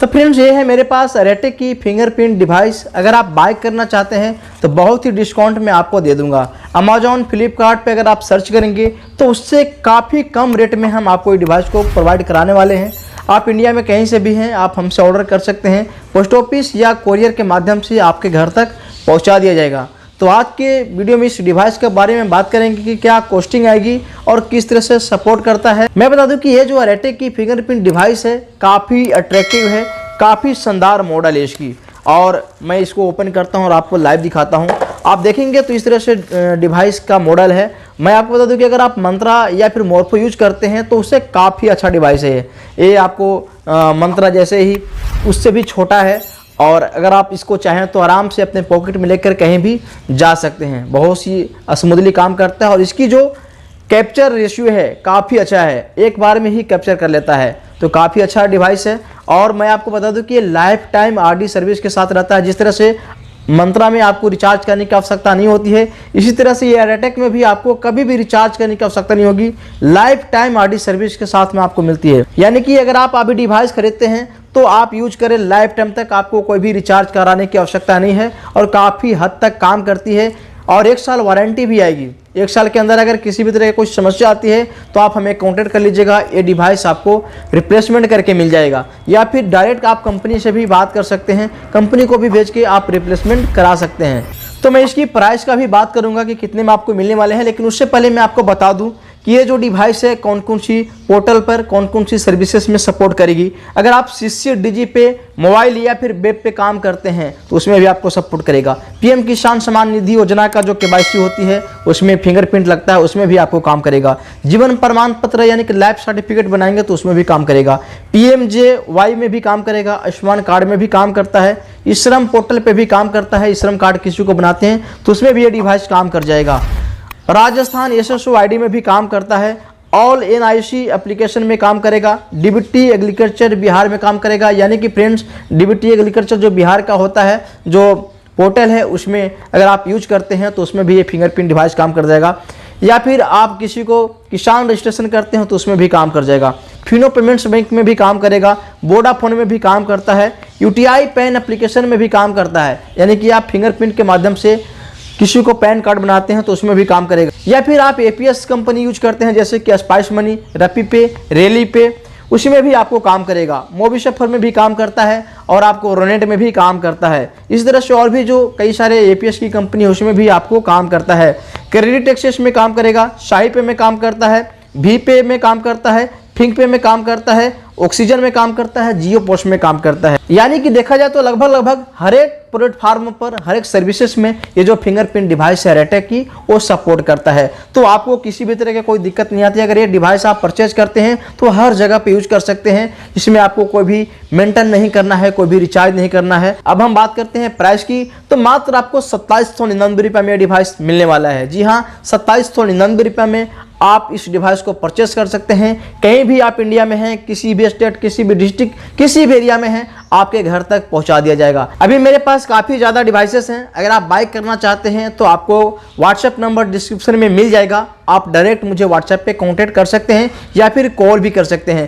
तो फ्रेंड्स ये है मेरे पास रेटेक की फिंगरप्रिंट डिवाइस। अगर आप बाय करना चाहते हैं तो बहुत ही डिस्काउंट में आपको दे दूंगा। अमेजॉन फ्लिपकार्ट पे अगर आप सर्च करेंगे तो उससे काफ़ी कम रेट में हम आपको ये डिवाइस को प्रोवाइड कराने वाले हैं। आप इंडिया में कहीं से भी हैं, आप हमसे ऑर्डर कर सकते हैं। पोस्ट ऑफिस या कोरियर के माध्यम से आपके घर तक पहुंचा दिया जाएगा। तो आज के वीडियो में इस डिवाइस के बारे में बात करेंगे कि क्या कॉस्टिंग आएगी और किस तरह से सपोर्ट करता है। मैं बता दूं कि ये जो रेटेक की फिंगरप्रिंट डिवाइस है काफ़ी अट्रैक्टिव है, काफ़ी शानदार मॉडल है इसकी। और मैं इसको ओपन करता हूँ और आपको लाइव दिखाता हूँ। आप देखेंगे तो इस तरह से डिवाइस का मॉडल है। मैं आपको बता दूं कि अगर आप मंत्रा या फिर मोर्फो यूज करते हैं तो उससे काफ़ी अच्छा डिवाइस है ये आपको मंत्रा जैसे ही उससे भी छोटा है। और अगर आप इसको चाहें तो आराम से अपने पॉकेट में लेकर कहीं भी जा सकते हैं। बहुत ही स्मूथली काम करता है और इसकी जो कैप्चर रेशियो है काफ़ी अच्छा है, एक बार में ही कैप्चर कर लेता है। तो काफ़ी अच्छा डिवाइस है। और मैं आपको बता दूं कि ये लाइफ टाइम आरडी सर्विस के साथ रहता है। जिस तरह से मंत्रा में आपको रिचार्ज करने की आवश्यकता नहीं होती है, इसी तरह से ये रेटेक में भी आपको कभी भी रिचार्ज करने की आवश्यकता नहीं होगी। लाइफ टाइम आरडी सर्विस के साथ में आपको मिलती है। यानी कि अगर आप अभी डिवाइस खरीदते हैं तो आप यूज करें, लाइफ टाइम तक आपको कोई भी रिचार्ज कराने की आवश्यकता नहीं है और काफ़ी हद तक काम करती है। और 1 साल वारंटी भी आएगी। 1 साल के अंदर अगर किसी भी तरह की कोई समस्या आती है तो आप हमें कॉन्टैक्ट कर लीजिएगा। ये डिवाइस आपको रिप्लेसमेंट करके मिल जाएगा, या फिर डायरेक्ट आप कंपनी से भी बात कर सकते हैं, कंपनी को भी भेज के आप रिप्लेसमेंट करा सकते हैं। तो मैं इसकी प्राइस का भी बात करूंगा कि कितने में आपको मिलने वाले हैं, लेकिन उससे पहले मैं आपको बता दूं कि ये जो डिवाइस है कौन कौन सी पोर्टल पर कौन कौन सी सर्विसेज में सपोर्ट करेगी। अगर आप CCDG पे मोबाइल या फिर वेब पे काम करते हैं तो उसमें भी आपको सपोर्ट करेगा। PM किसान सम्मान निधि योजना का जो KYC होती है उसमें फिंगरप्रिंट लगता है, उसमें भी आपको काम करेगा। जीवन प्रमाण पत्र यानी कि लाइफ सर्टिफिकेट बनाएंगे तो उसमें भी काम करेगा। PMJY में भी काम करेगा, आयुष्मान कार्ड में भी काम करता है, श्रम पोर्टल पे भी काम करता है। श्रम कार्ड किसी को बनाते हैं तो उसमें भी ये डिवाइस काम कर जाएगा। राजस्थान SSOID में भी काम करता है। ऑल NIC एप्लीकेशन में काम करेगा। DBT एग्रीकल्चर बिहार में काम करेगा। यानी कि फ्रेंड्स DBT एग्रीकल्चर जो बिहार का होता है, जो पोर्टल है, उसमें अगर आप यूज करते हैं तो उसमें भी ये फिंगरप्रिंट डिवाइस काम कर जाएगा। या फिर आप किसी को किसान रजिस्ट्रेशन करते हैं तो उसमें भी काम कर जाएगा। फिनो पेमेंट्स बैंक में भी काम करेगा। वोडाफोन में भी काम करता है। UTI पैन एप्लीकेशन में भी काम करता है। यानी कि आप फिंगरप्रिंट के माध्यम से किसी को पैन कार्ड बनाते हैं तो उसमें भी काम करेगा। या फिर आप APS कंपनी यूज करते हैं जैसे कि स्पाइस मनी, रपी पे, रेली पे, उसी में भी आपको काम करेगा। मोबी सफर में भी काम करता है और आपको रोनेट में भी काम करता है। इस तरह से और भी जो कई सारे APS की कंपनी है उसमें भी आपको काम करता है। क्रेडिट एक्सेस में काम करेगा, शाही पे में काम करता है, भी पे में काम करता है, थिंक पे में काम करता है, ऑक्सीजन में काम करता है, जियो पोस्ट में काम करता है। यानी कि देखा जाए तो लगभग हर एक प्लेटफार्म पर, हर एक सर्विसेज में ये जो फिंगरप्रिंट डिवाइस है रेटेक की वो सपोर्ट करता है। तो आपको किसी भी तरह की कोई दिक्कत नहीं आती। अगर ये डिवाइस आप परचेज करते हैं तो हर जगह पे यूज कर सकते हैं। इसमें आपको कोई भी मेंटेन नहीं करना है, कोई भी रिचार्ज नहीं करना है। अब हम बात करते हैं प्राइस की, तो मात्र आपको 2799 रुपये में डिवाइस मिलने वाला है। जी हाँ, 2799 रुपये में आप इस डिवाइस को परचेस कर सकते हैं। कहीं भी आप इंडिया में हैं, किसी भी स्टेट, किसी भी डिस्ट्रिक्ट, किसी भी एरिया में हैं, आपके घर तक पहुंचा दिया जाएगा। अभी मेरे पास काफ़ी ज़्यादा डिवाइसेस हैं। अगर आप बाय करना चाहते हैं तो आपको व्हाट्सएप नंबर डिस्क्रिप्शन में मिल जाएगा। आप डायरेक्ट मुझे व्हाट्सएप पे कांटेक्ट कर सकते हैं या फिर कॉल भी कर सकते हैं।